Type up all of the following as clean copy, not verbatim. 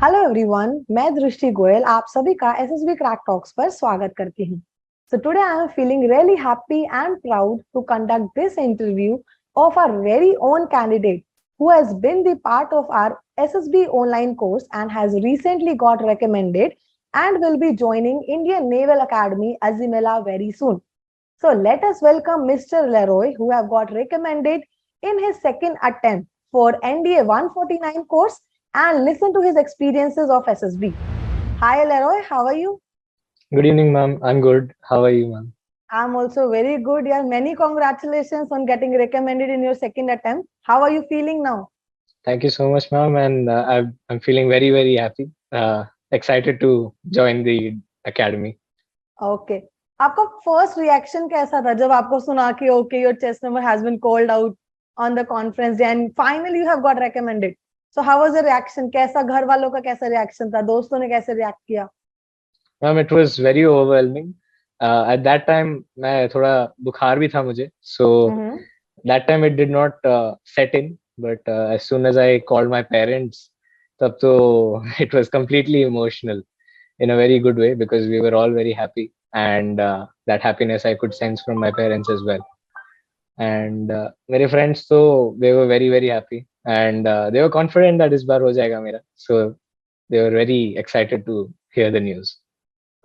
Hello everyone, मैं दृष्टि गोयल आप सभी का एसएसबी क्रैक टॉक्स पर स्वागत करती हूँ. So today I am feeling really happy and proud to conduct this interview of our very own candidate who has been the part of our SSB online course and has recently got recommended and will be joining Indian Naval Academy Azimela very soon. So let us welcome Mr. Leroy, who have got recommended in his second attempt for NDA 149 course, and listen to his experiences of SSB. Hi Leroy, how are you? Good evening, ma'am. I'm good. How are you, ma'am? I'm also very good. Yeah, many congratulations on getting recommended in your second attempt. How are you feeling now? Thank you so much, ma'am. And I'm feeling very, very happy. Excited to join the academy. Okay. आपका first reaction कैसा था जब आपको सुना कि okay your chest number has been called out on the conference day and finally you have got recommended? So how was the reaction? कैसा घर वालों का कैसा रिएक्शन था? दोस्तों ने कैसे रिएक्ट किया? Ma'am, it was very overwhelming. At that time, मैं थोड़ा बुखार भी था मुझे. So that time it did not set in. But as soon as I called my parents, तब तो it was completely emotional in a very good way because we were all very happy. And that happiness I could sense from my parents as well. And मेरे friends तो they were very very happy and they were confident that इस बार हो जाएगा मेरा. So they were very excited to hear the news.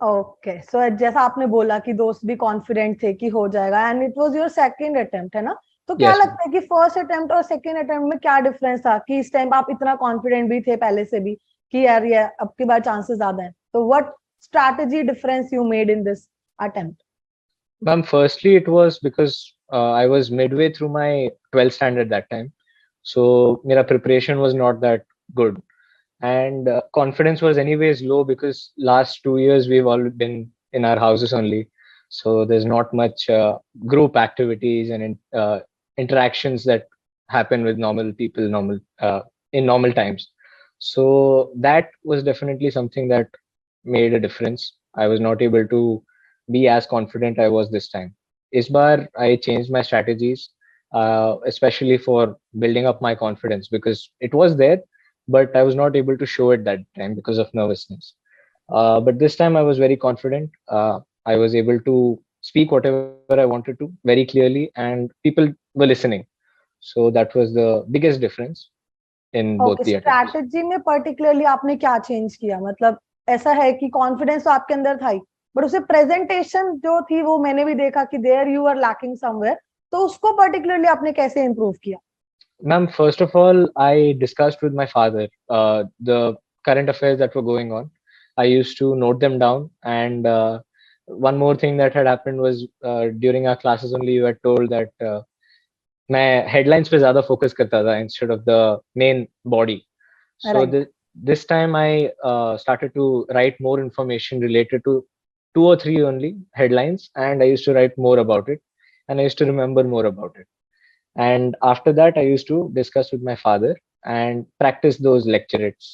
Okay, so जैसा आपने बोला कि दोस्त भी कॉन्फिडेंट थे कि हो जाएगा and it was your second attempt, है ना? तो क्या Yes, लगता है कि फर्स्ट अटेम्प्ट और सेकंड अटेम्प्ट में क्या डिफरेंस था कि इस टाइम आप इतना कॉन्फिडेंट भी थे पहले से भी कि यार ये अब की बार चांसेस ज्यादा हैं, तो what strategy difference you made in this attempt? ma'am. Firstly, it was because I was midway through my 12th standard that time, so मेरा preparation was not that good, and confidence was anyways low because last 2 years we've all been in our houses only, so there's not much group activities and interactions that happen with normal people in normal times. So that was definitely something that made a difference. I was not able to be as confident I was this time. Is bar I changed my strategies, especially for building up my confidence because it was there, but I was not able to show it that time because of nervousness. But this time I was very confident. I was able to speak whatever I wanted to very clearly, and people were listening. So that was the biggest difference in both okay, the attempts. Strategy में particularly आपने क्या change किया? मतलब ऐसा है कि confidence तो आपके अंदर था ही, बट उसे प्रेजेंटेशन जो थी वो मैंने भी देखा कि there you are lacking somewhere, तो उसको पर्टिकुलरली आपने कैसे इंप्रूव किया? Ma'am, first of all, I discussed with my father the current affairs that were going on. I used to note them down. And one more thing that had happened was during our classes only, you were told that मैं headlines पे ज़्यादा focus करता था instead of the main body. So right. this time I started to write more information related to two or three only headlines, and I used to write more about it, and I used to remember more about it. And after that, I used to discuss with my father and practice those lecturettes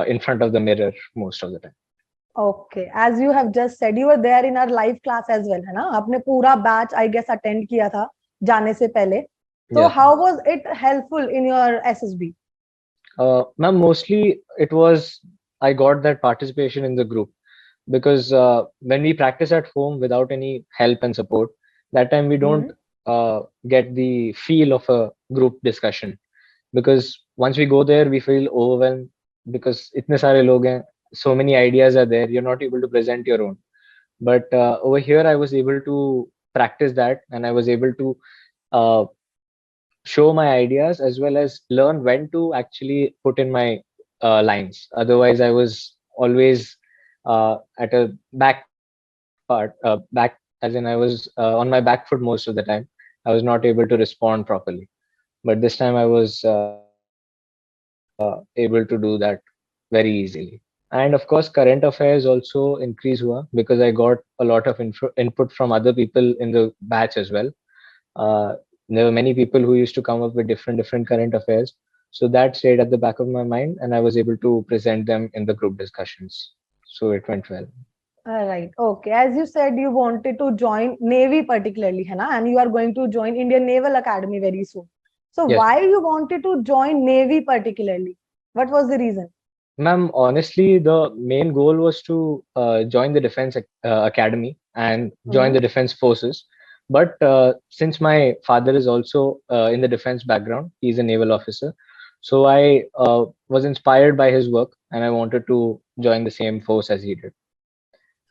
in front of the mirror most of the time. Okay, as you have just said you were there in our live class as well, है ना? आपने पूरा batch I guess attend किया था जाने से पहले, तो Yes, how was it helpful in your SSB? ma'am. Mostly it was I got that participation in the group because when we practice at home without any help and support, that time we don't get the feel of a group discussion. Because once we go there, we feel overwhelmed because itne sare log hain, so many ideas are there. You're not able to present your own. But over here, I was able to practice that, and I was able to uh, show my ideas as well as learn when to actually put in my lines. Otherwise, I was always at a back, as in I was on my back foot most of the time. I was not able to respond properly. But this time I was able to do that very easily. And of course, current affairs also increase hua because I got a lot of input from other people in the batch as well. There were many people who used to come up with different current affairs. So that stayed at the back of my mind, and I was able to present them in the group discussions. So it went well. Right. Okay. As you said, you wanted to join Navy particularly, है ना? And you are going to join Indian Naval Academy very soon. So Yes. why you wanted to join Navy particularly? What was the reason? Ma'am, honestly, the main goal was to join the academy and join the defense forces. But since my father is also in the defense background, he's a naval officer. So I was inspired by his work and I wanted to join the same force as he did.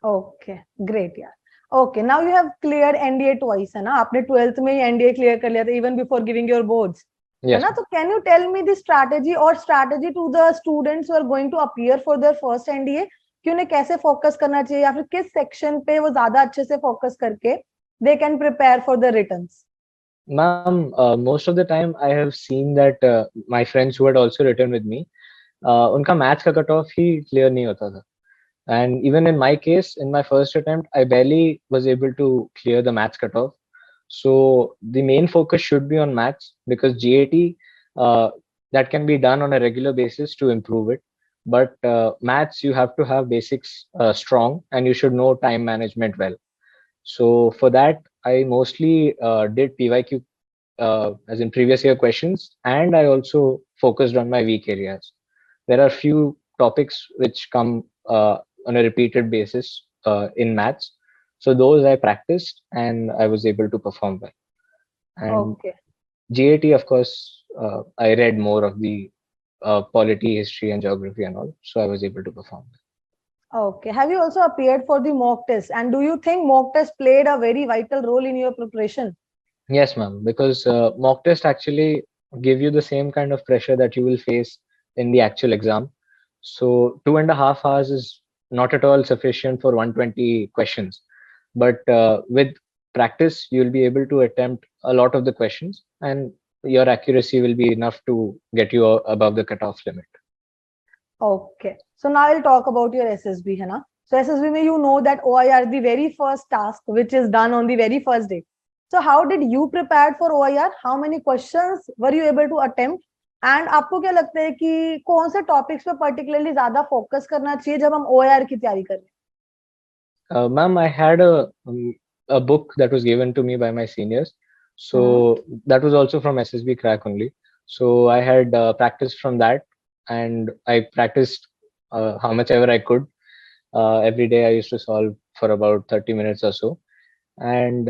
Okay great यार okay now you have cleared NDA twice है ना आपने 12th में ही NDA clear कर लिया था even before giving your boards है Yes, ना ma'am. तो can you tell me the strategy और strategy to the students who are going to appear for their first NDA कि उन्हें कैसे फोकस करना चाहिए या फिर किस सेक्शन पे वो ज्यादा अच्छे से फोकस करके they can prepare for the returns Ma'am, most of the time I have seen that my friends who had also written with me, उनका maths का cutoff ही clear नहीं होता था. And even in my case, in my first attempt, I barely was able to clear the maths cutoff. So the main focus should be on maths because GAT, that can be done on a regular basis to improve it. But maths, you have to have basics strong and you should know time management well. So for that, I mostly did PYQ as in previous year questions, and I also focused on my weak areas. There are few topics which come on a repeated basis in maths. So those I practiced and I was able to perform well. And okay GAT, of course, I read more of the polity, history, and geography and all. So I was able to perform well. Okay. Have you also appeared for the mock test? And do you think mock test played a very vital role in your preparation? Yes, ma'am, because mock test actually give you the same kind of pressure that you will face in the actual exam. So 2.5 hours is not at all sufficient for 120 questions. But with practice, you'll be able to attempt a lot of the questions and your accuracy will be enough to get you above the cutoff limit. Okay. So now I'll talk about your SSB, है ना? So SSB में you know that OIR the very first task which is done on the very first day. So how did you prepare for OIR? How many questions were you able to attempt? And आपको क्या लगता है कि कौन से topics पे particularly ज्यादा focus करना चाहिए जब हम OIR की तैयारी कर रहे हैं? Ma'am, I had a book that was given to me by my seniors. So that was also from SSB Crack only. So I had practiced from that and I practiced how much ever I could. Every day I used to solve for about 30 minutes or so. And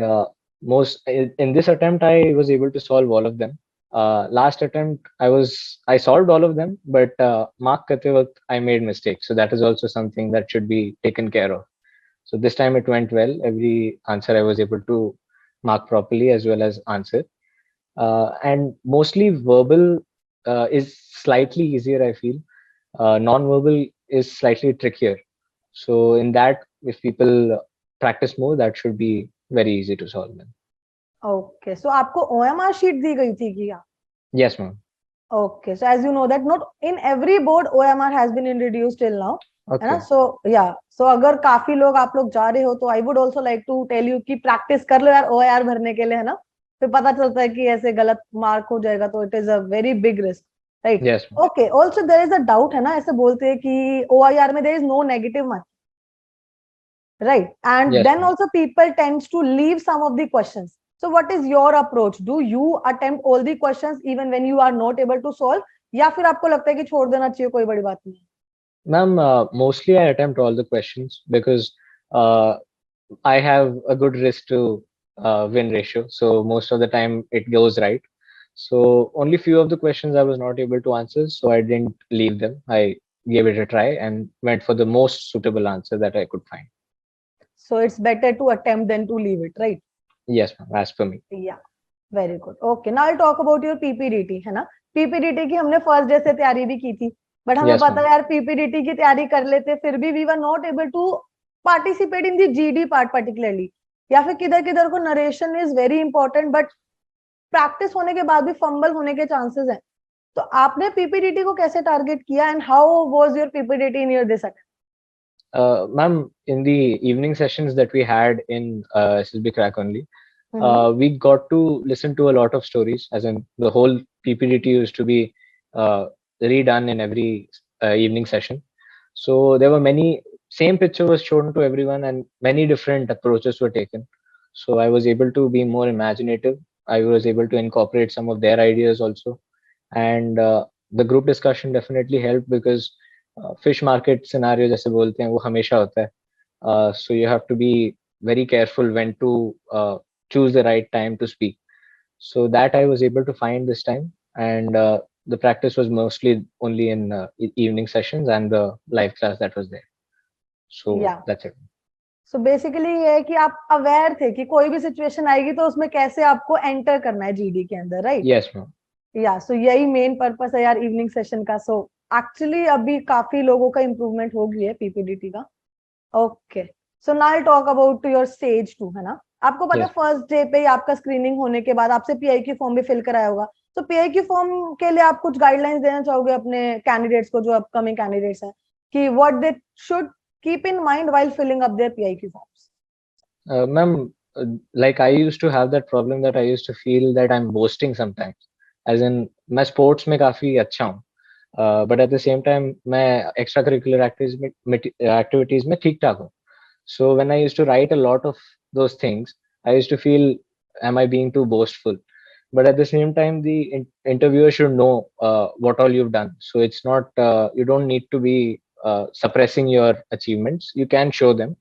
most in this attempt, I was able to solve all of them. Last attempt, I solved all of them, but mark karte waqt I made mistakes. So that is also something that should be taken care of. So this time it went well. Every answer I was able to mark properly as well as answer. And mostly verbal is slightly easier, I feel. Non-verbal is slightly trickier. So in that, if people practice more, that should be very easy to solve them. Okay. So आपको OMR sheet दी गई थी क्या? Yes, ma'am. Okay. So as you know that not in every board OMR has been introduced till now. है ना? Okay. So yeah. So अगर काफी लोग आप लोग जा रहे हो तो I would also like to tell you कि practice कर लो यार OIR भरने के लिए है ना? फिर पता चलता है कि ऐसे गलत मार्क हो जाएगा तो it is a very big risk. Right. Yes, ma'am. Okay. Also there is a doubt है ना ऐसे बोलते हैं कि OIR में there is no negative mark. Right. And Yes, then ma'am. also people tends to leave some of the questions. So what is your approach? Do you attempt all the questions even when you are not able to solve? या फिर आपको लगता है कि छोड़ देना चाहिए कोई बड़ी बात नहीं? Ma'am, mostly I attempt all the questions because I have a good risk to win ratio. So most of the time it goes right. So only few of the questions I was not able to answer, so I didn't leave them. I gave it a try and went for the most suitable answer that I could find. So it's better to attempt than to leave it, right? Yes, ma'am, as per me. Yeah, very good. Okay, now I'll talk about your PPDT, है ना? PPDT की हमने first day से तैयारी भी की थी, but हमें Yes, पता ma'am. है यार PPDT की तैयारी कर लेते फिर भी we were not able to participate in the GD part particularly. या फिर किधर किधर को narration is very important but practice होने के बाद भी फंबल होने के चांसेस हैं. तो आपने पीपीडीटी को कैसे टारगेट किया and how was your PPDT in your this attempt? Ma'am, in the evening sessions that we had in SSB Crack only, we got to listen to a lot of stories. As in, the whole PPDT used to be uh, redone in every evening session. So there were many same picture was shown to everyone, and many different approaches were taken. So I was able to be more imaginative. I was able to incorporate some of their ideas also, and the group discussion definitely helped because fish market scenario जैसे बोलते हैं वो हमेशा होता है. So you have to be very careful when to choose the right time to speak. So that I was able to find this time, and the practice was mostly only in evening sessions and the live class that was there. So या that's it. So basically ये है कि आप aware थे कि कोई भी situation आएगी तो उसमें कैसे आपको एंटर करना है जीडी के अंदर, राइट? Yes, ma'am. या सो यही मेन पर्पस है यार इवनिंग सेशन का. सो एक्चुअली अभी काफी लोगों का इम्प्रूवमेंट हो गई है पीपीडीटी का. Okay, so now I talk about your stage 2, है ना? आपको पता है Yes. फर्स्ट डे पे ही आपका स्क्रीनिंग होने के बाद आपसे पीआई की फॉर्म भी फिल कराया होगा. तो पीआई की फॉर्म के लिए आप कुछ गाइडलाइंस देना चाहोगे अपने कैंडिडेट्स को, जो अपकमिंग कैंडिडेट्स हैं, कि what they should keep in mind while filling up their PI की forms? Ma'am, like I used to have that problem that I used to feel that I'm boasting sometimes. As in, मैं sports में काफी अच्छा हूँ. But at the same time, मैं extracurricular activities में ठीक ठाक हूँ. So when I used to write a lot of those things, I used to feel, am I being too boastful? But at the same time, the interviewer should know what all you've done. So it's not, you don't need to be suppressing your achievements. You can show them.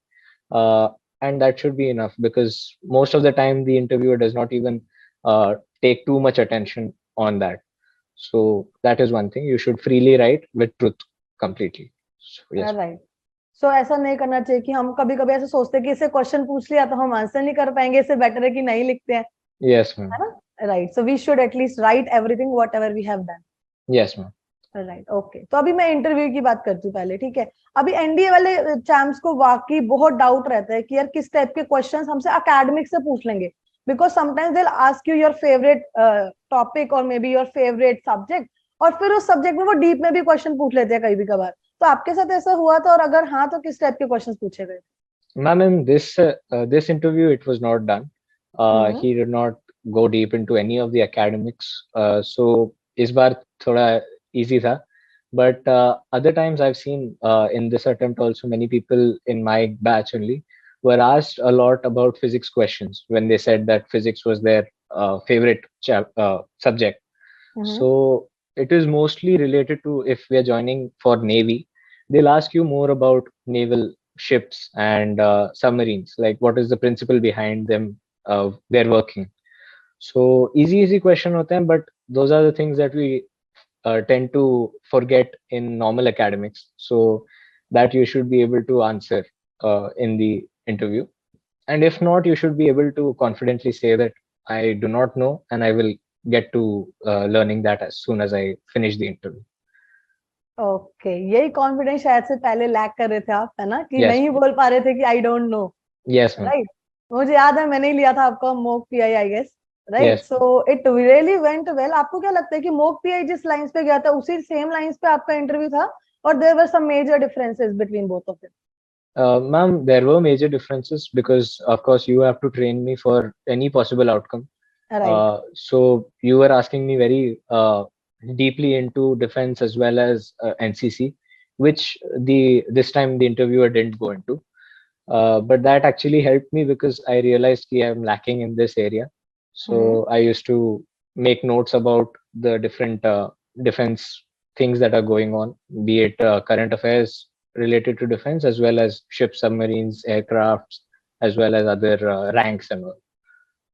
Uh, and that should be enough, because most of the time the interviewer does not even take too much attention on that. So that is one thing. You should freely write with truth completely. So, yes. Right. So ऐसा नहीं करना चाहिए कि हम कभी कभी ऐसे सोचते हैं कि इससे क्वेश्चन पूछ लिया तो हम आंसर नहीं कर पाएंगे, इससे बेटर है कि नहीं लिखते हैं, Yes, है ma'am. ना? Right. So we should at least write everything whatever we have done. Yes, ma'am. Right. Okay, तो अभी मैं इंटरव्यू की बात करती हूँ पहले, ठीक है? अभी एनडीए वाले चैम्प्स को वाकई बहुत डाउट रहता है कि यार किस टाइप के क्वेश्चंस हमसे एकेडमिक से पूछ लेंगे, because sometimes they will ask you your favourite topic और maybe your favourite subject, और फिर उस सब्जेक्ट में वो डीप में भी क्वेश्चन पूछ लेते हैं कभी भी कभार. तो आपके साथ ऐसा हुआ था, और अगर हाँ तो किस टाइप के क्वेश्चन पूछे गए? Ma'am, in this interview, it was not done. Hmm. He did not go deep into any of the academics. So इस बार थोड़ा easy था. But other times I've seen in this attempt also, many people in my batch only were asked a lot about physics questions when they said that physics was their favorite subject. Hmm. So it is mostly related to, if we are joining for Navy, they'll ask you more about naval ships and submarines, like what is the principle behind them, their working. So easy question hote hain, but those are the things that we tend to forget in normal academics. So that you should be able to answer in the interview. And if not, you should be able to confidently say that I do not know, and I will get to learning that as soon as I finish the interview. Okay, यही confidence शायद से पहले lack कर रहे थे आप, है ना, कि Yes, नहीं बोल पा रहे थे कि I don't know. yes, ma'am. Right. मुझे याद है मैंने ही लिया था आपका mock PI, I guess. Right. Yes. So it really went well. आपको क्या लगता है कि मॉक पीआई जिस लाइंस पे गया था उसी सेम लाइंस पे आपका इंटरव्यू था, और there were some major differences between both of Ma'am, there were major differences because, of course, you have to train me for any possible outcome. Them? Right. So you were asking me very deeply into defense as well as NCC, which the this time the interviewer didn't go into. But that actually helped me because I realized that I'm lacking in this area. So I used to make notes about the different defense things that are going on, be it current affairs related to defense, as well as ships, submarines, aircrafts, as well as other ranks and all.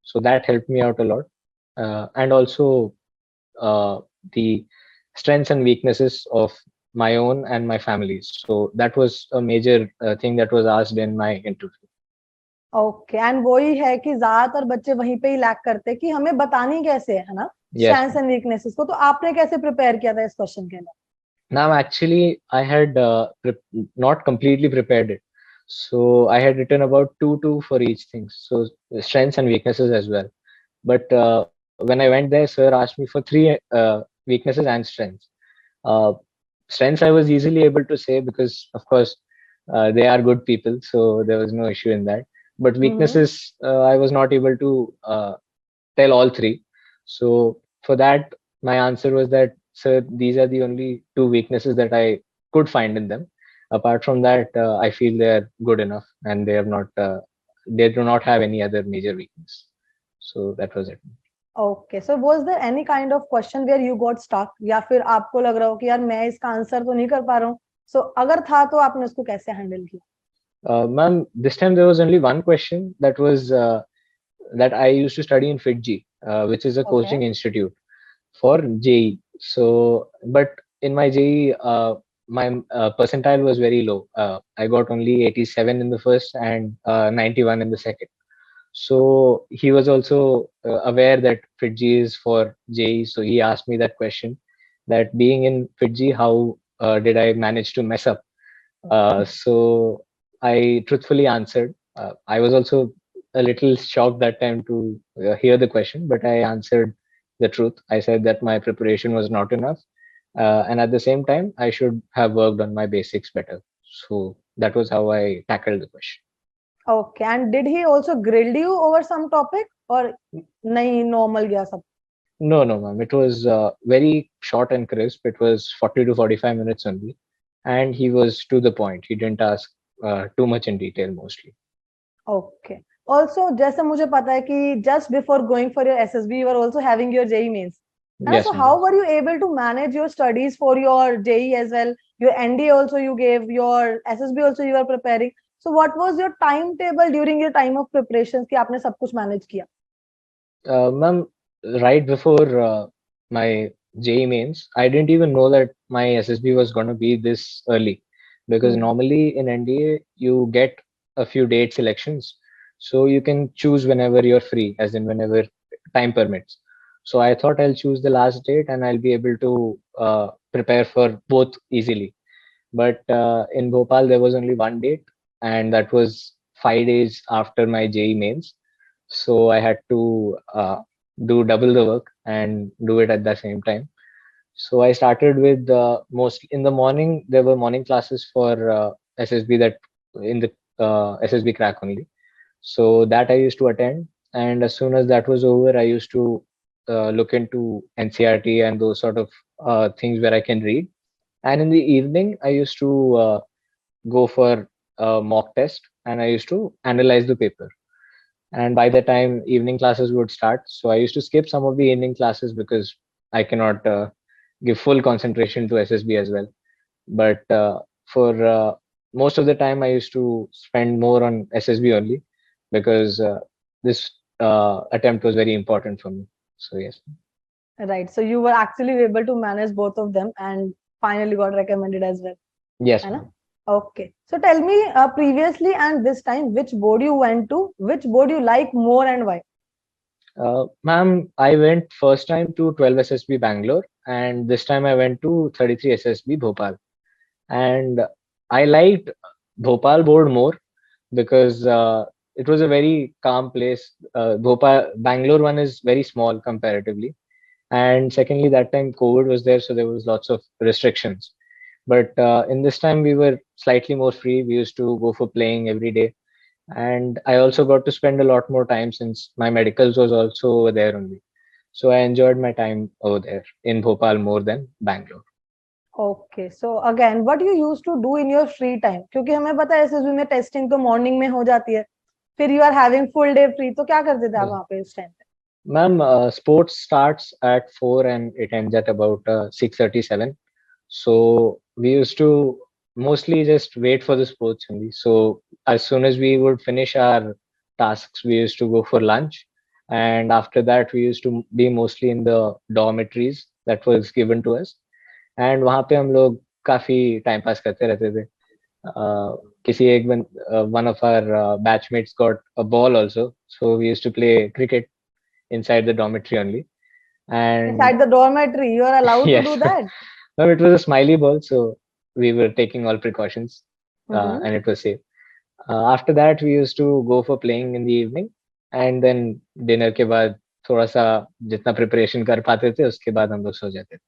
So that helped me out a lot. And also uh, the strengths and weaknesses of my own and my family's. So that was a major thing that was asked in my interview. Okay, and वही है कि ज्यादातर बच्चे वहीं पे ही lack करते हैं कि हमें बतानी कैसे है ना, Yes, स्ट्रेंथ्स एंड वीकनेसेस को. तो आपने कैसे प्रिपेयर किया था इस क्वेश्चन के लिए? now actually I had not completely prepared it. So I had written about two for each thing. So strengths and weaknesses as well. But when I went there, sir asked me for three weaknesses and strengths. Uh, Strengths I was easily able to say because, of course, they are good people, so there was no issue in that. But weaknesses, I was not able to tell all three. So for that, my answer was that, sir, these are the only two weaknesses that I could find in them. Apart from that, I feel they are good enough, and they have not, they do not have any other major weakness. So that was it. Okay, so was there any kind of question where you got stuck, या फिर आपको लग रहा हो कि यार मैं इसका आंसर तो नहीं कर पा रहा हूँ, सो अगर था तो आपने उसको कैसे हैंडल किया? Ma'am, this time there was only one question that was that I used to study in FITG, which is a okay. coaching institute for JE. So, but in my JE, my percentile was very low. I got only 87 in the first and 91 in the second. So he was also aware that FITG is for JE. So he asked me that question, that being in FITG, how did I manage to mess up? So I truthfully answered. I was also a little shocked that time to hear the question, but I answered the truth. I said that my preparation was not enough, and at the same time, I should have worked on my basics better. So that was how I tackled the question. Okay. And did he also grilled you over some topic or nahi normal gaya sab? No, no, ma'am. It was very short and crisp. It was 40 to 45 minutes only, and he was to the point. He didn't ask too much in detail, mostly. Okay. Also, जैसे मुझे पता है कि just before going for your SSB, you were also having your JEE mains. And Yes, so ma'am. how were you able to manage your studies for your JEE as well? Your NDA also you gave, your SSB also you were preparing. So what was your timetable during your time of preparations कि आपने सब कुछ manage किया? Ma'am, right before my JEE mains, I didn't even know that my SSB was going to be this early, because Hmm. normally in NDA you get a few date selections, so you can choose whenever you're free, as in whenever time permits. So I thought I'll choose the last date and I'll be able to prepare for both easily. But in Bhopal there was only one date, and that was 5 days after my JEE mains, so I had to do double the work and do it at the same time. So I started with most in the morning. There were morning classes for SSB, that in the SSB crack only. So that I used to attend, and as soon as that was over, I used to look into NCRT and those sort of things where I can read. And in the evening, I used to go for a mock test, and I used to analyze the paper. And by the time evening classes would start, so I used to skip some of the evening classes because I cannot give full concentration to SSB as well. But for most of the time, I used to spend more on SSB only, because this attempt was very important for me. So yes. Right. So you were actually able to manage both of them and finally got recommended as well. Yes, है ना? ma'am. Okay. So tell me previously and this time which board you went to, which board you like more and why? Ma'am, I went first time to 12 SSB Bangalore, and this time I went to 33 SSB Bhopal. And I liked Bhopal board more because it was a very calm place. Bhopal, Bangalore one is very small comparatively, and secondly, that time COVID was there, so there was lots of restrictions. But in this time, we were slightly more free. We used to go for playing every day, and I also got to spend a lot more time since my medicals was also over there only. So I enjoyed my time over there in Bhopal more than Bangalore. Okay. So again, what you used to do in your free time? क्योंकि हमें पता है SSB में testing तो morning में हो जाती है, फिर you are having full day free, तो क्या करते थे आप Yeah. वहाँ पे उस टाइम पे? Ma'am, sports starts at 4 and it ends at about 6:37. So we used to mostly just wait for the sports only. So as soon as we would finish our tasks, we used to go for lunch. And after that, we used to be mostly in the dormitories that was given to us. And वहाँ पे हम लोग काफी time pass करते रहते थे. किसी एक one of our batchmates got a ball also, so we used to play cricket inside the dormitory only. And Inside the dormitory, you are allowed to do yes, that? no, it was a smiley ball, so we were taking all precautions, Mm-hmm. and it was safe. After that, we used to go for playing in the evening, and then dinner के बाद थोड़ा सा जितना preparation कर पाते थे उसके बाद हम लोग सो जाते थे.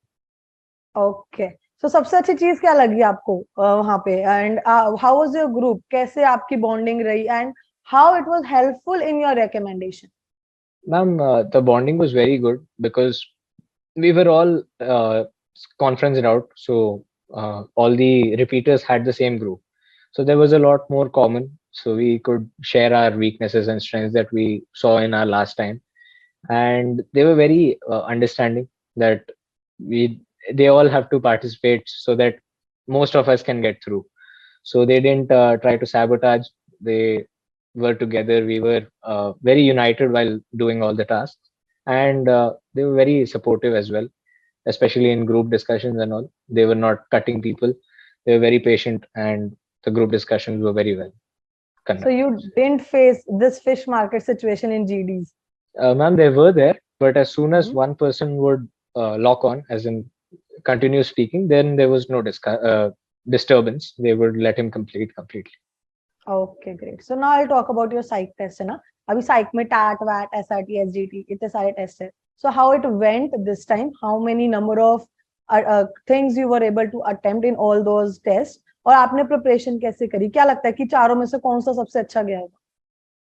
ओके. सो सबसे अच्छी चीज क्या लगी आपको वहां पे, and how was your group, कैसे आपकी बॉन्डिंग रही, and how it was helpful in your recommendation? Ma'am, the bonding was very good because we were all conferenced out, so all the repeaters had the same group. So there was a lot more common. So we could share our weaknesses and strengths that we saw in our last time, and they were very understanding that we they all have to participate so that most of us can get through. So they didn't try to sabotage. They were together. We were very united while doing all the tasks, and they were very supportive as well, especially in group discussions and all. They were not cutting people. They were very patient, and the group discussions were very well So conducted. you didn't face this fish market situation in GDs. Ma'am, they were there, but as soon as Mhm. one person would lock on, as in continue speaking, then there was no disturbance. They would let him complete completely. Okay, great. So now I'll talk about your psych test है ना. अभी psych में TAT, VAT, SRT, SGT इतने सारे tests है. So how it went this time? How many number of things you were able to attempt in all those tests? और आपने preparation कैसे करी? क्या लगता है कि चारों में से कौन सा सबसे अच्छा गया होगा?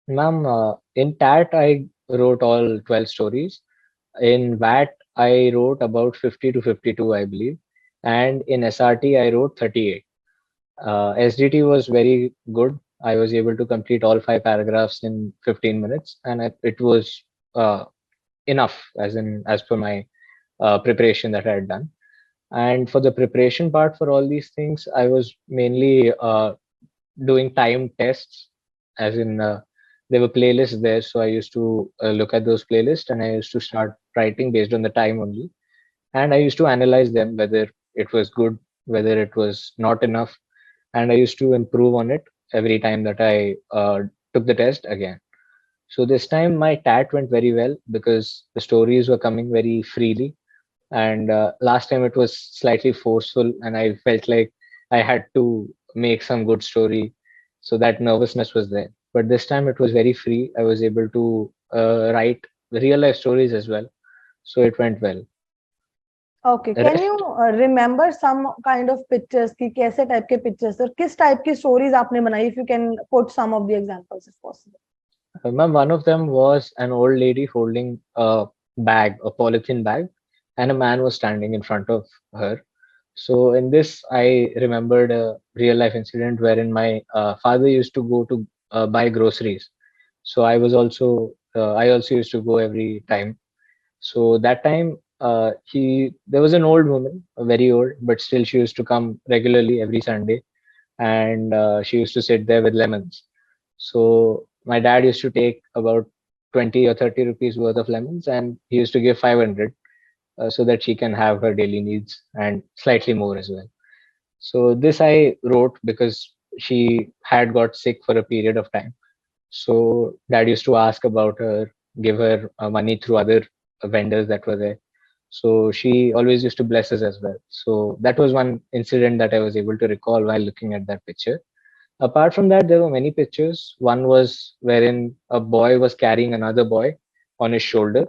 Ma'am, in TAT, I wrote all 12 stories. In VAT, I wrote about 50 to 52, I believe. And in SRT, I wrote 38. SDT was very good. I was able to complete all 5 paragraphs in 15 minutes, and it was enough, as per my preparation that I had done. And for the preparation part for all these things, I was mainly doing time tests, as in there were playlists there. So I used to look at those playlists and I used to start writing based on the time only. And I used to analyze them, whether it was good, whether it was not enough. And I used to improve on it every time that I took the test again. So this time my TAT went very well because the stories were coming very freely, and last time it was slightly forceful and I felt like I had to make some good story, so that nervousness was there. But this time it was very free. I was able to write real life stories as well, so it went well. Okay, can you Rest, remember some kind of pictures कि कैसे type के pictures और किस type की stories आपने बनाई? If you can quote some of the examples if possible. ma'am, one of them was an old lady holding a polythene bag, and a man was standing in front of her. So in this, I remembered a real life incident wherein my father used to go to buy groceries. So I also used to go every time. So that time, he there was an old woman, very old, but still she used to come regularly every Sunday, and she used to sit there with lemons. So my dad used to take about 20 or 30 rupees worth of lemons, and he used to give 500 so that she can have her daily needs and slightly more as well. So this I wrote because she had got sick for a period of time. So dad used to ask about her, give her money through other vendors that were there. So she always used to bless us as well. So that was one incident that I was able to recall while looking at that picture. Apart from that, there were many pictures. One was wherein a boy was carrying another boy on his shoulder.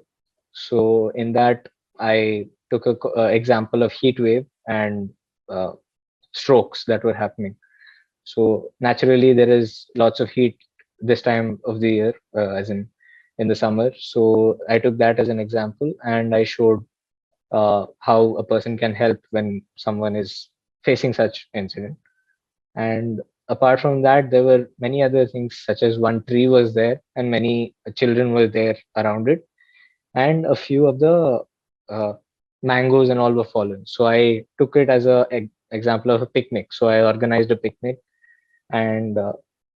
So in that, I took a example of heat wave and uh, strokes that were happening. So naturally, there is lots of heat this time of the year, as in the summer. So I took that as an example, and I showed how a person can help when someone is facing such incident. And apart from that, there were many other things, such as one tree was there, and many children were there around it, and a few of the uh, mangoes and all were fallen. So I took it as a example of a picnic. So I organized a picnic, and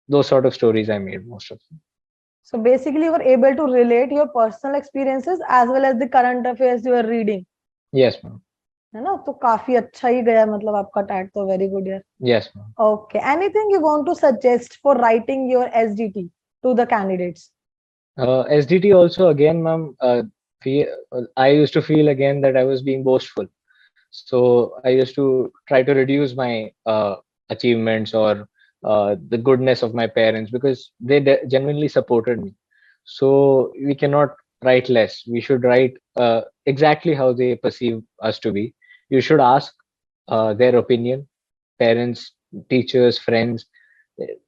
those sort of stories I made most of them. So basically, you were able to relate your personal experiences as well as the current affairs you were reading. Yes, ma'am. है ना? तो काफी अच्छा ही गया मतलब आपका TET तो very good यार. Yes, ma'am. Okay. Anything you want to suggest for writing your SDT to the candidates? SDT also again, ma'am. I used to feel again that I was being boastful. So I used to try to reduce my achievements or the goodness of my parents because they genuinely supported me. So we cannot write less. We should write exactly how they perceive us to be. You should ask their opinion, parents, teachers, friends,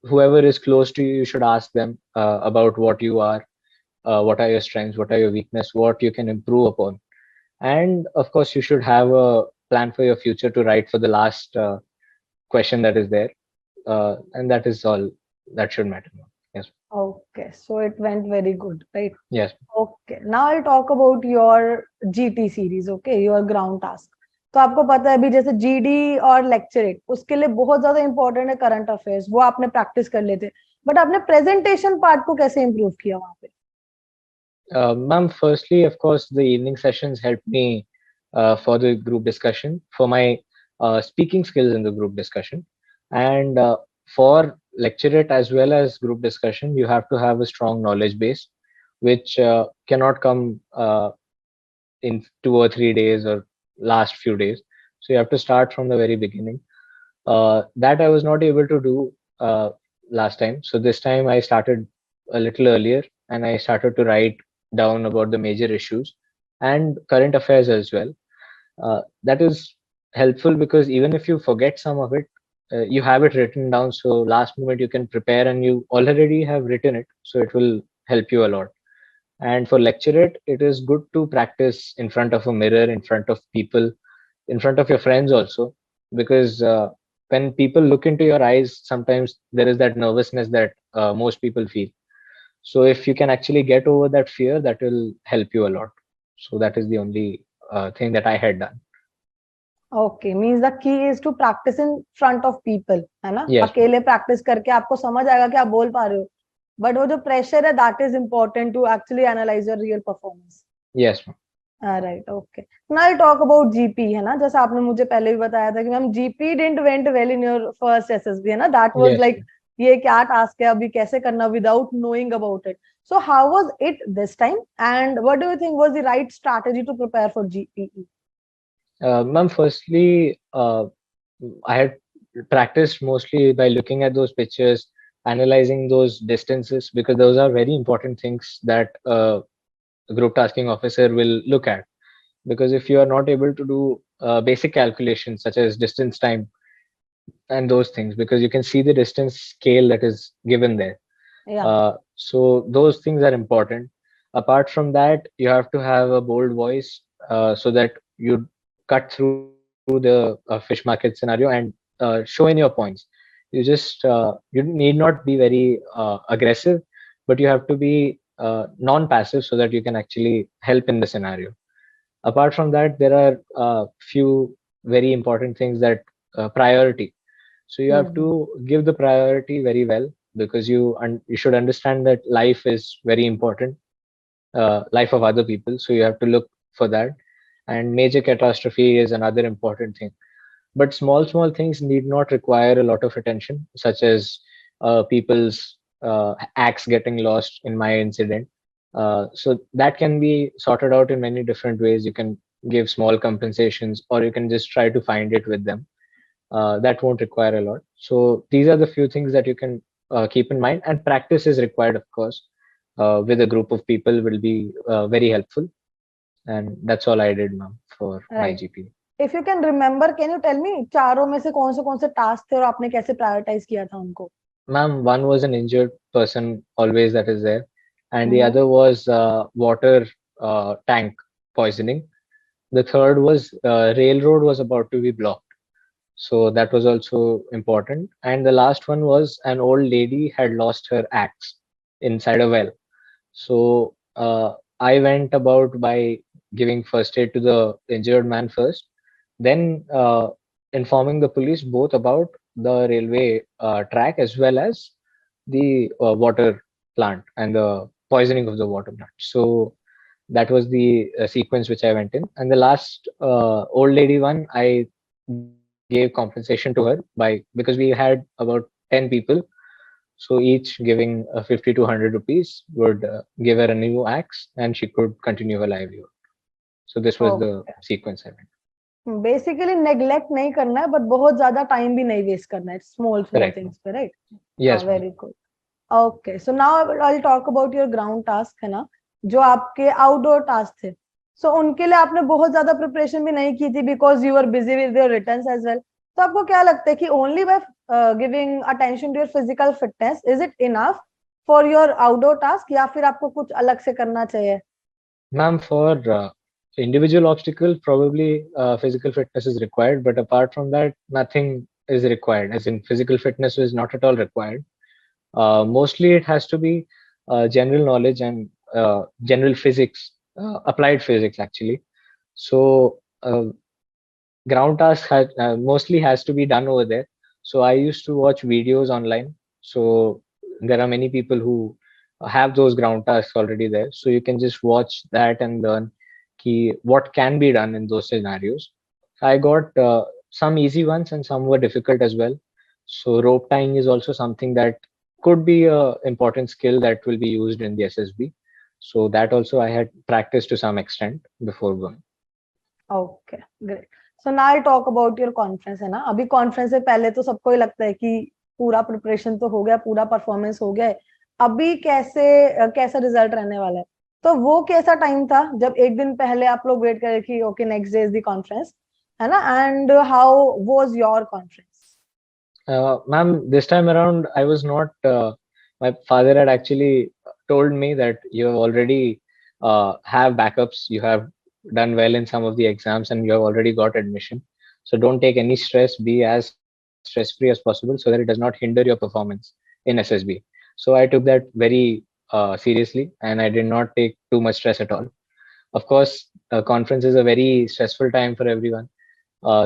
whoever is close to you. You should ask them about what you are, what are your strengths, what are your weakness, what you can improve upon. And of course, you should have a plan for your future to write for the last question that is there. And that is all that should matter. Yes. Okay. So it went very good, right? Yes. Okay. Now I'll talk about your GT series, okay? Your ground task. तो आपको पता है अभी जैसे GD और lecturette उसके लिए बहुत ज्यादा इंपॉर्टेंट है करंट अफेयर्स, वो आपने प्रैक्टिस कर लेते, बट आपने प्रेजेंटेशन पार्ट को कैसे इंप्रूव किया वहां पे? Ma'am, firstly, of course, the evening sessions helped me for the group discussion, for my speaking skills in the group discussion. And for lecturate as well as group discussion, you have to have a strong knowledge base, which cannot come in 2 or 3 days or last few days. So you have to start from the very beginning. That I was not able to do last time. So this time I started a little earlier and I started to write down about the major issues and current affairs as well. That is helpful because even if you forget some of it, you have it written down. So last moment you can prepare and you already have written it. So it will help you a lot. And for lecturate, it is good to practice in front of a mirror, in front of people, in front of your friends also, because when people look into your eyes, sometimes there is that nervousness that most people feel. So if you can actually get over that fear, that will help you a lot. So that is the only thing that I had done. Okay, means the key is to practise in front of people, है ना? Yes, ma'am. अकेले practice करके आपको समझ आएगा कि आप बोल पा रहे हो, बट वो जो प्रेशर है that is important to actually analyse your real performance. Yes, ma'am. Right, okay. Now I talk about GP, है ना? जैसा आपने मुझे पहले भी बताया था कि ma'am GP didn't went well in your first SSB, है ना? दैट वाज Yes, लाइक ये क्या टास्क है, अभी कैसे करना without knowing about it. So how was it this time and what do you think was the right strategy to prepare for GPE? ma'am. Firstly, I had practiced mostly by looking at those pictures, analyzing those distances, because those are very important things that a group tasking officer will look at. Because if you are not able to do basic calculations such as distance, time, and those things, because you can see the distance scale that is given there, या so those things are important. Apart from that, you have to have a bold voice so that you cut through the fish market scenario and show in your points. You need not be very aggressive, but you have to be non-passive so that you can actually help in the scenario. Apart from that, there are few very important things that priority. So you have to give the priority very well, because you should understand that life is very important, life of other people. So you have to look for that. And major catastrophe is another important thing. But small things need not require a lot of attention, such as people's axe getting lost in my incident. So that can be sorted out in many different ways. You can give small compensations, or you can just try to find it with them. That won't require a lot. So these are the few things that you can keep in mind, and practice is required, of course. With a group of people will be very helpful, and that's all I did, ma'am, for my right, GP. If you can remember can you tell me चारों में से कौन से task थे और आपने कैसे prioritise किया था उनको? Ma'am, one was an injured person, always that is there, and the hmm. other was water tank poisoning. The third was railroad was about to be blocked, so that was also important. And the last one was an old lady had lost her axe inside a well. So I went about by giving first aid to the injured man first, then informing the police both about the railway track as well as the water plant and the poisoning of the water plant. So that was the sequence which I went in. And the last old lady one, I gave compensation to her by, because we had about 10 people. So each giving 50 to 100 rupees would give her a new axe and she could continue her livelihood. So this was the okay, sequence I went. Basically neglect नहीं करना है but बहुत ज्यादा time भी नहीं waste करना है small small Correct, ma'am. Things पे, right? Yes, ma'am. Very good. Okay, so now I talk about your ground task, है ना? जो आपके आउटडोर टास्क थे, सो उनके लिए आपने बहुत ज्यादा प्रिपरेशन भी नहीं की थी because you are busy with your returns as well. तो आपको क्या लगता है कि only by giving attention to your physical fitness is it enough for your outdoor task, या फिर आपको कुछ अलग से करना चाहिए? Ma'am, for individual obstacle, probably physical fitness is required, but apart from that, nothing is required. As in, physical fitness is not at all required. Mostly, it has to be general knowledge and general physics, applied physics, actually. So ground task mostly has to be done over there. So I used to watch videos online. So there are many people who have those ground tasks already there. So you can just watch that and learn what can be done in those scenarios. I got some easy ones and some were difficult as well. So rope tying is also something that could be a important skill that will be used in the SSB. So that also I had practiced to some extent before going. Okay great so now I talk about your conference है ना अभी conference से पहले तो सबको ही लगता है कि पूरा प्रिपरेशन तो हो गया पूरा परफॉर्मेंस हो गया है अभी कैसा रिजल्ट रहने वाला है तो वो कैसा टाइम था जब एक दिन पहले आप लोग वेट करे कि okay next day is the conference है ना and how was your conference Ma'am, this time around I was not my father had actually told me that you have already have backups, you have done well in some of the exams and you have already got admission, so don't take any stress, be as stress free as possible so that it does not hinder your performance in SSB. So I took that very seriously and I did not take too much stress at all. Of course, conference is a very stressful time for everyone,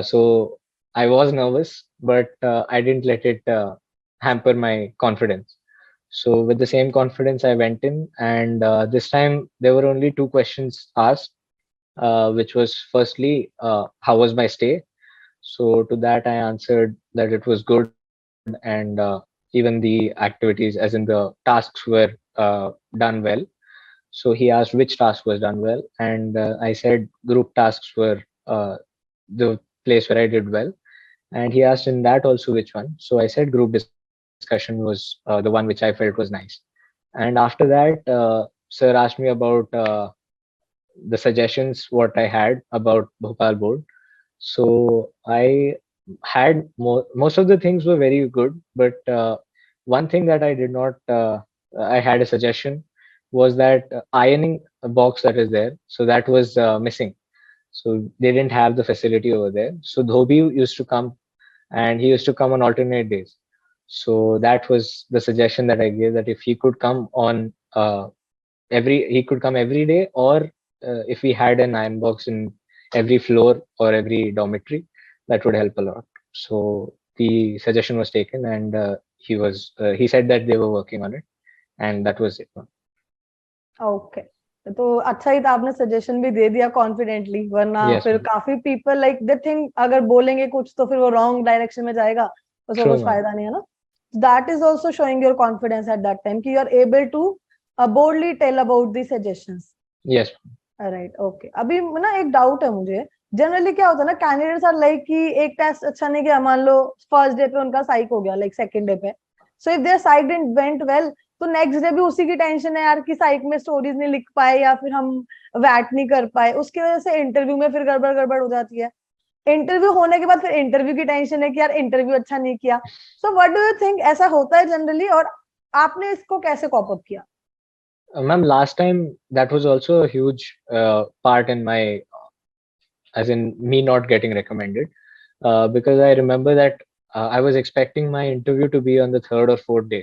so I was nervous, but I didn't let it hamper my confidence. So with the same confidence I went in, and this time there were only two questions asked, which was firstly, how was my stay? So to that I answered that it was good, and even the activities, as in the tasks, were done well. So he asked which task was done well, and I said group tasks were the place where I did well. And he asked in that also which one. So I said group discussion was the one which I felt was nice. And after that, sir asked me about the suggestions what I had about Bhopal board. So I had most of the things were very good, but one thing that I did not, I had a suggestion was that ironing box that is there. So that was missing. So they didn't have the facility over there. So Dhobi used to come, and he used to come on alternate days. So that was the suggestion that I gave, that if he could come on he could come every day, or if we had an iron box in every floor or every dormitory, that would help a lot. So the suggestion was taken, and he said that they were working on it, and that was it. Okay तो अच्छा ही था आपने suggestion भी दे दिया confidently वरना Yes, फिर ma'am. काफी people like they think अगर बोलेंगे कुछ तो फिर वो रॉन्ग डायरेक्शन में जाएगा उसका True, कुछ ma'am. फायदा नहीं है ना that is also showing your confidence at that time कि you are able to boldly tell about the suggestions Yes. Right okay अभी ना एक डाउट है मुझे जनरली क्या होता है ना कैंडिडेट्स आर लाइक कि एक टेस्ट अच्छा नहीं गया मान लो फर्स्ट डे पे उनका साइक हो गया लाइक सेकंड डे पे so if their psych didn't went well तो नेक्स्ट डे भी उसी की टेंशन है यार कि साइक में स्टोरीज नहीं लिख पाए या फिर हम वैट नहीं कर पाए उसकी वजह से इंटरव्यू में फिर गड़बड़ गड़बड़ हो जाती है इंटरव्यू होने के बाद फिर इंटरव्यू की टेंशन है कि यार इंटरव्यू अच्छा नहीं किया so what do you think ऐसा होता है जनरली और आपने इसको कैसे कॉप अप किया Ma'am, last time that was also a huge part in my, as in me not getting recommended, because I remember that I was expecting my interview to be on the third or fourth day.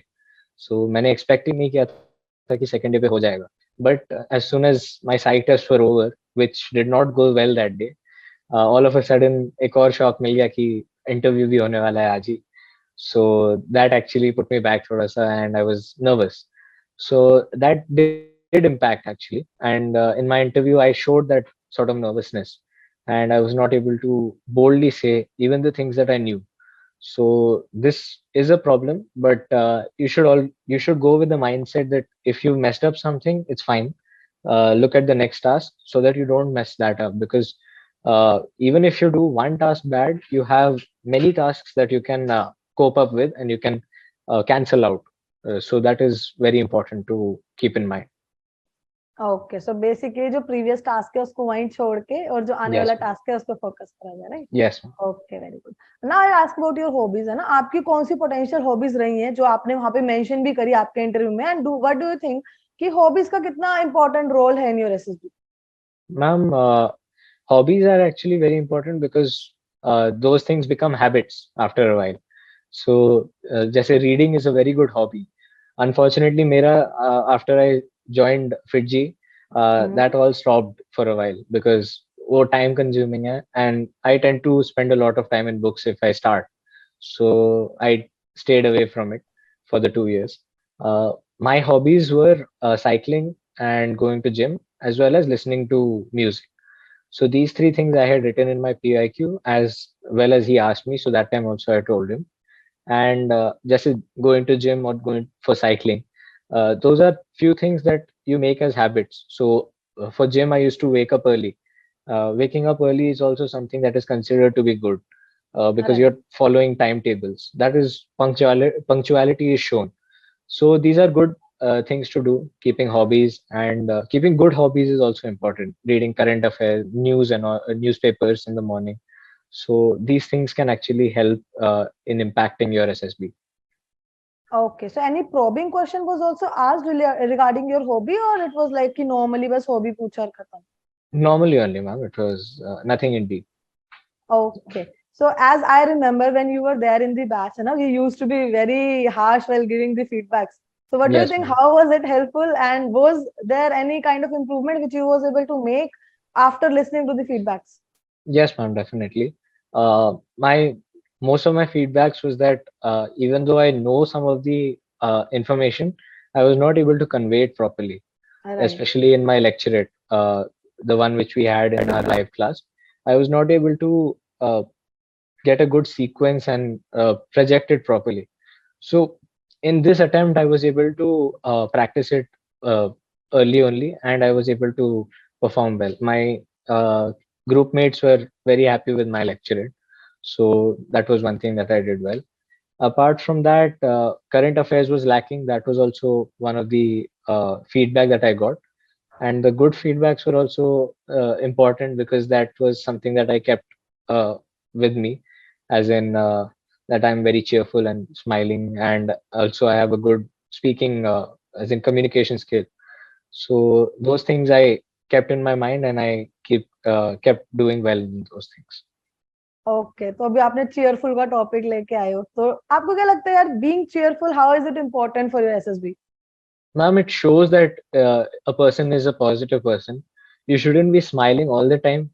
So मैंने expect ही नहीं किया था कि second day पे हो जाएगा. But as soon as my psych tests were over, which did not go well that day, all of a sudden एक और shock मिल गया कि interview भी होने वाला है आज ही. So that actually put me back thoda sa, and I was nervous. So that did impact actually. And in my interview, I showed that sort of nervousness, and I was not able to boldly say even the things that I knew. So this is a problem, but you should go with the mindset that if you messed up something, it's fine. Look at the next task so that you don't mess that up, because even if you do one task bad, you have many tasks that you can cope up with and you can cancel out. So that is very important to keep in mind. Okay so basically जो previous task है उसको वहीं छोड़ के और जो आने Yes, वाला ma'am. टास्क है उस पर फोकस करा जाए right Yes, ma'am. Okay very good now I ask about your hobbies है ना आपकी कौन सी पोटेंशियल हॉबीज रही हैं जो आपने वहां पे मेंशन भी करी आपके इंटरव्यू में and do what do you think कि हॉबीज का कितना इंपॉर्टेंट रोल है in your SSB Ma'am, hobbies are actually very important because those things become habits after a while. So जैसे reading is a very good hobby. Unfortunately मेरा after I joined Fiji, that all stopped for a while because वो time consuming है, and I tend to spend a lot of time in books if I start. So I stayed away from it for the 2 years. Uh, my hobbies were cycling and going to gym, as well as listening to music. So these three things I had written in my PIQ, as well as he asked me. So that time also I told him. And just going to gym or going for cycling, those are few things that you make as habits. So for gym, I used to wake up early. Waking up early is also something that is considered to be good, because Right. you're following timetables. That is punctuality is shown. So these are good things to do. Keeping hobbies, and keeping good hobbies is also important. Reading current affairs, news, and newspapers in the morning. So these things can actually help in impacting your SSB. Okay, so any probing question was also asked regarding your hobby, or it was like कि normally बस hobby पूछा और खत्म? Normally only, ma'am. It was nothing in deep. Okay. So as I remember when you were there in the batch, you used to be very harsh while giving the feedbacks. So what do you Yes, think? ma'am. How was it helpful? And was there any kind of improvement which you was able to make after listening to the feedbacks? Yes, ma'am. Definitely. My most of my feedbacks was that even though I know some of the information, I was not able to convey it properly, Right. especially in my lecturate, the one which we had in our live class. I was not able to get a good sequence and project it properly. So in this attempt, I was able to practice it uh, early only, and I was able to perform well. My group mates were very happy with my lecture, so that was one thing that I did well. Apart from that, current affairs was lacking. That was also one of the feedback that I got, and the good feedbacks were also important because that was something that I kept uh, with me, as in that I'm very cheerful and smiling, and also I have a good speaking, as in communication skill. So those things I kept in my mind, and I kept doing well in those things. Okay, तो अभी आपने cheerful का topic लेके आए हो, तो आपको क्या लगता है यार, being cheerful, how is it important for your SSB? Ma'am, it shows that a person is a positive person. You shouldn't be smiling all the time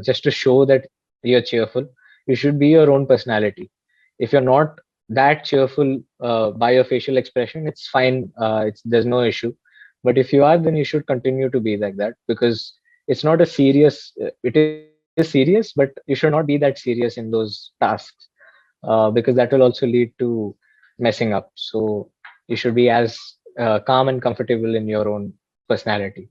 just to show that you're cheerful. You should be your own personality. If you're not that cheerful by your facial expression, it's fine. There's no issue. But if you are, then you should continue to be like that, because it's not a serious. It is serious, but you should not be that serious in those tasks, because that will also lead to messing up. So you should be as calm and comfortable in your own personality.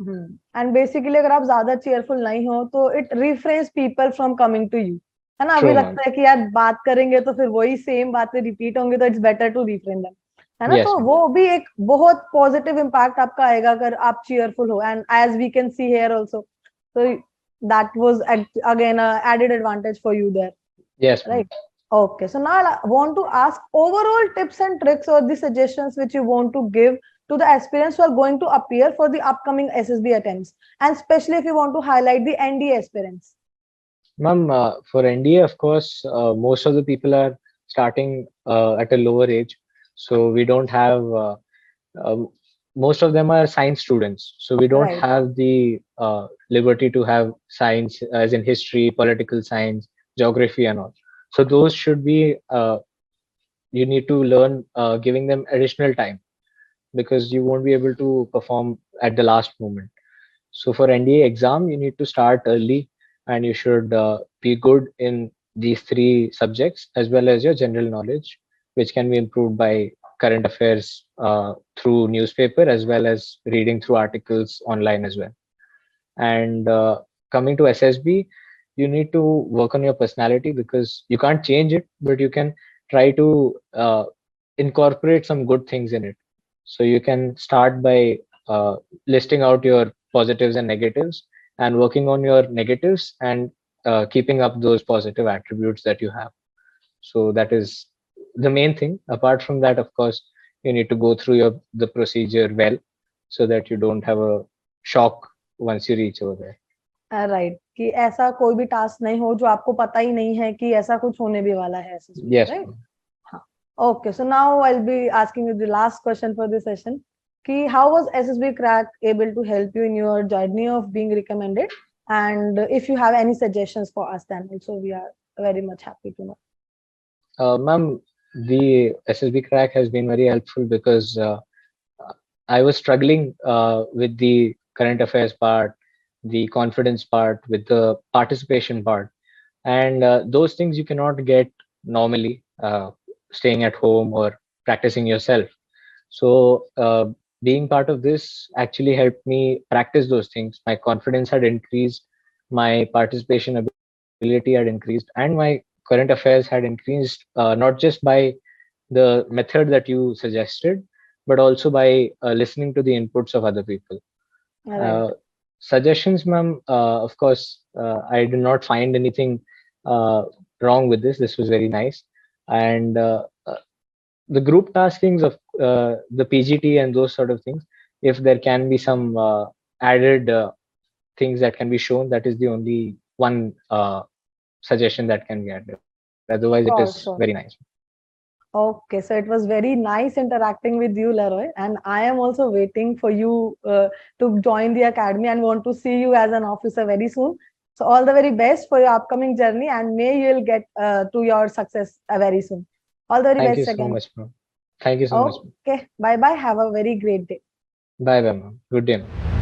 And basically अगर आप ज्यादा cheerful नहीं हो तो it refrains people from coming to you, है ना? अभी True, ma'am. लगता है कि यार बात करेंगे तो फिर वही सेम बातें रिपीट होंगी, तो it's better to refrain them, है ना? Yes, तो ma'am. वो भी एक बहुत पॉजिटिव इम्पैक्ट आपका आएगा अगर आप चीयरफुल हो, and as we can see here also, तो that was again added advantage for you there, Yes, ma'am. right? Okay, so now I want to ask overall tips and tricks or the suggestions which you want to give to the aspirants who are going to appear for the upcoming SSB attempts, and especially if you want to highlight the NDA aspirants. Ma'am, for NDA, of course, most of the people are starting at a lower age. So we don't have, um, most of them are science students. So we don't Right. have the liberty to have science, as in history, political science, geography, and all. So those should be, you need to learn, giving them additional time, because you won't be able to perform at the last moment. So for NDA exam, you need to start early, and you should be good in these three subjects, as well as your general knowledge, which can be improved by current affairs through newspaper, as well as reading through articles online as well. And coming to SSB, you need to work on your personality, because you can't change it, but you can try to incorporate some good things in it. So you can start by listing out your positives and negatives, and working on your negatives, and keeping up those positive attributes that you have. So that is the main thing. Apart from that, of course, you need to go through the procedure well, so that you don't have a shock once you reach over there. Right, कि ऐसा कोई भी task नहीं हो जो आपको पता ही नहीं है कि ऐसा कुछ होने भी वाला है एसएसबी में, Yes, राइट? ma'am. हाँ. Okay, so now I'll be asking you the last question for this session. कि how was SSB Crack able to help you in your journey of being recommended? And if you have any suggestions for us, then also we are very much happy to know. Ma'am, the SSB crack has been very helpful because I was struggling with the current affairs part, the confidence part, with the participation part, and those things you cannot get normally staying at home or practicing yourself. So being part of this actually helped me practice those things. My confidence had increased, my participation ability had increased, and my current affairs had increased, not just by the method that you suggested, but also by listening to the inputs of other people. All right. Uh, Suggestions, ma'am. Of course, I did not find anything uh, wrong with this. This was very nice, and the group taskings of the PGT and those sort of things. If there can be some added things that can be shown, that is the only one suggestion that can be added. Otherwise, it is Sure, very sure. nice. Okay, so it was very nice interacting with you, Leroy, and I am also waiting for you to join the academy and want to see you as an officer very soon. So all the very best for your upcoming journey, and may you'll get to your success very soon. All the very Thank you best so again. much, ma'am. Thank you so much. Okay, bye bye. Have a very great day. Bye, bye, ma'am. Good day, ma'am.